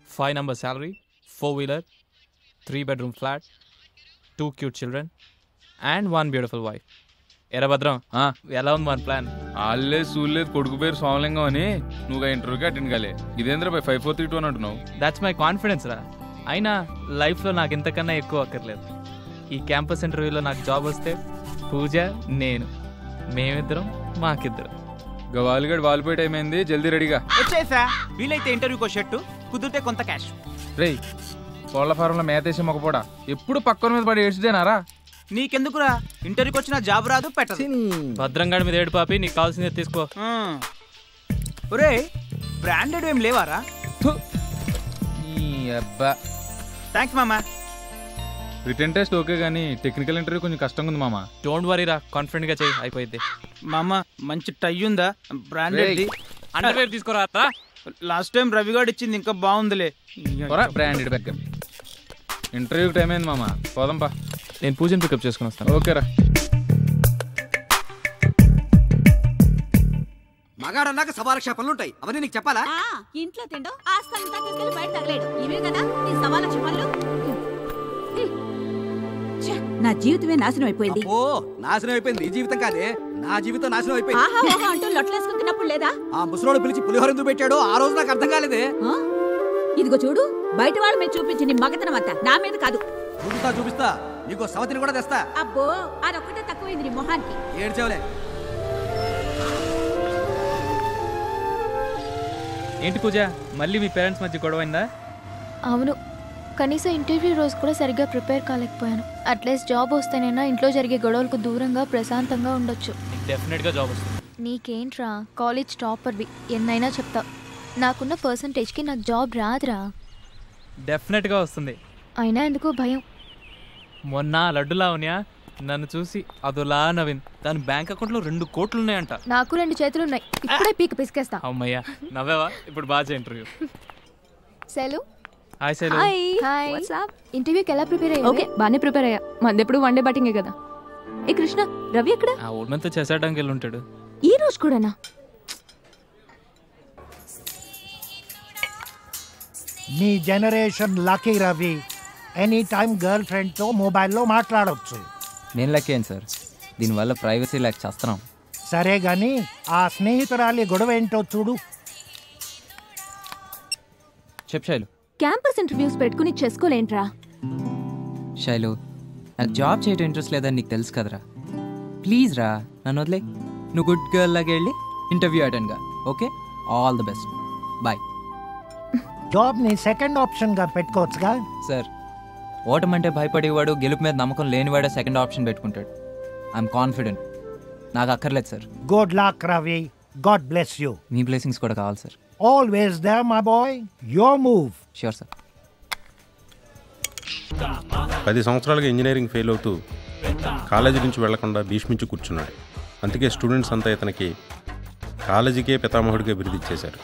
5 number salary, 4-wheeler, 3-bedroom flat, 2 cute children, and 1 beautiful wife. ఎరా భద్రం ఎలా ఉంది మన ప్లాన్? ఆల్లే సూలేదు కొడుకు పేరు సోమలింగం అని నువ్వు ఇంటర్వ్యూకి అటెండ్ కాలే. ఇదేంద్ర బై 5432 అని అంటున్నావు. దాట్స్ మై కాన్ఫిడెన్స్ రా. అయినా లైఫ్లో నాకు ఇంతకన్నా ఎక్కువ అక్కర్లేదు. ఈ క్యాంపస్ ఇంటర్వ్యూలో నాకు జాబ్ వస్తే పూజ నేను మేమిద్దరం మాకిద్దరం. గవాలిగడ్ వాలిపోయే టైం అయింది, జల్దీ రెడీగా వచ్చేసా. వీలైతే ఇంటర్వ్యూకి షర్టు, కుదిరితే కొంత క్యాష్. రే కోళ్ల ఫారంలో మేతేసి మొక్కపోడా ఎప్పుడు పక్కన మీద పడి ఏడ్చిదేనారా? నీకెందుకురా, ఇంటర్వ్యూకి వచ్చిన జాబ్ రాదు పెట్టదు. భద్రంగాడి మీద ఏడు పాపి, నీకు కావాల్సిందే తీసుకో. ఒరే బ్రాండెడ్ ఏం లేవారా? అబ్బా థ్యాంక్స్ మామా. రిటర్న్ టెస్ట్ ఓకే కానీ టెక్నికల్ ఇంటర్వ్యూ కొంచెం కష్టంగా ఉంది మామ. డోంట్ వరీ రా, కాన్ఫిడెంట్ గా చెయ్యి, అయిపోయింది. మామ మంచి టై ఉందా? బ్రాండెడ్ అండర్వేర్ తీసుకోరా. లాస్ట్ టైం రవిగాడు ఇచ్చింది ఇంకా బాగుందిలే. Branded bag. ఇంటర్వ్యూకి టైం అయింది మామ, పోదాంపా. నేను పూజను పికప్ చేసుకుని వస్తాను. ఓకేరా. మగాడన్నాక సవాలక్ష పనులుంటాయి, అవన్నీ నీకు చెప్పాలా? ఇంట్లో తిండో ఆస్థానంతా తీసుకెళ్లి బయట తగలేడు, ఇవే కదా నీ సవాలక్ష పనులు. నా జీవితమే నాశనం అయిపోయింది. ఓ నాశనం అయిపోయింది నీ జీవితం కాదే, నా జీవితం నాశనం అయిపోయింది. ఆహా ఓహా అంటూ లొట్లేసుకుని తిన్నప్పుడు లేదా? ఆ ముసలోడు పిలిచి పులిహోర ఎందుకు పెట్టాడో ఆ రోజు నాకు అర్థం కాలేదే. ఇదిగో చూడు, బయట వాళ్ళ మీద చూపించి నీ మగతనం అంతా నా మీద కాదు. చూపిస్తా నీకు సవతిని కూడా తెస్తా. అబ్బో అదొక్కటే తక్కువైంది నీ మొహానికి. ఏడ్చేవలే. ఏంటి పూజ, మళ్ళీ మీ పేరెంట్స్ మధ్య గొడవైందా? అవును, కనీసం ఇంటర్వ్యూ రోజు కూడా సరిగ్గా ప్రిపేర్ కాలేకపోయాను. అట్లీస్ట్ జాబ్ వస్తేనైనా ఇంట్లో జరిగే గొడవలకు దూరంగా ప్రశాంతంగా ఉండొచ్చు. డెఫినెట్గా జాబ్ వస్తుంది. నీకేంట్రా, కాలేజ్ టాపర్వి, ఎన్నైనా చెప్తా. నాకున్న పర్సంటేజ్కి నాకు జాబ్ రాదురా. డెఫినెట్గా వస్తుంది. అయినా ఎందుకో భయం. మొన్న లడ్డులా ఉన్నా నన్ను చూసి అదోలా నవీన్, దాని బ్యాంక్ అకౌంట్లో 2 కోట్లు ఉన్నాయంట. నాకు 2 చేతులున్నాయి, ఇప్పుడే పీక పిసికేస్తా. అమ్మయ్యా నవ్వేవా? ఇప్పుడు బాగా ఇంటర్వ్యూ. సెలు. హాయ్ సెలు. హాయ్. ఇంటర్వ్యూకి ఎలా ప్రిపేర్ అయ్యా? ఓకే బాగానే ప్రిపేర్ అయ్యా. మంది ఎప్పుడు వన్ డే బ్యాటింగే కదా. ఏ కృష్ణ, రవి ఎక్కడ? ఆ ఊళ్ళంతా చేసేయడానికి వెళ్ళి ఉంటాడు. ఈ రోజు కూడానా? నీ generation lucky Ravi, any time girl ఫ్రెండ్తో మొబైల్లో మాట్లాడవచ్చు. నేను లక్కీ ఏంటి సార్, దీనివల్ల ప్రైవసీ లేక చేస్తున్నాం. సరే గాని ఆ స్నేహితురాలి గొడవ ఏంటో చూడు. చెప్పు శైలు. క్యాంపస్ ఇంటర్వ్యూస్ పెట్టుకుని చేసుకోలేంట్రా? శైలు, నాకు జాబ్ చేయడం ఇంట్రెస్ట్ లేదని నీకు తెలుసు కదరా. ప్లీజ్ రా, నన్ను వదిలే. నువ్వు గుడ్ గర్ల్ లాగా వెళ్ళి ఇంటర్వ్యూ అటెండ్ గా. Okay, all the best, boy. Job ని సెకండ్ ఆప్షన్ గా పెట్టుకోవచ్చుగా. సార్, ఓటమంటే భయపడేవాడు, గెలుపు మీద నమ్మకం లేనివాడే సెకండ్ ఆప్షన్ పెట్టుకుంటాడు. ఐఎమ్ కాన్ఫిడెంట్, నాకు అక్కర్లేదు sir. Good luck Ravi, God bless you. మీ బ్లెస్సింగ్స్ కూడా కావాలి sir. Always there my boy, your move. Sure sir. 10 సంవత్సరాలుగా ఇంజనీరింగ్ ఫెయిల్ అవుతూ కాలేజీ నుంచి వెళ్లకుండా భీష్మించి కూర్చున్నాడు. అందుకే స్టూడెంట్స్ అంతా ఇతనికి కాలేజీకే పితామహుడిగా బిరుదిచ్చేశారు.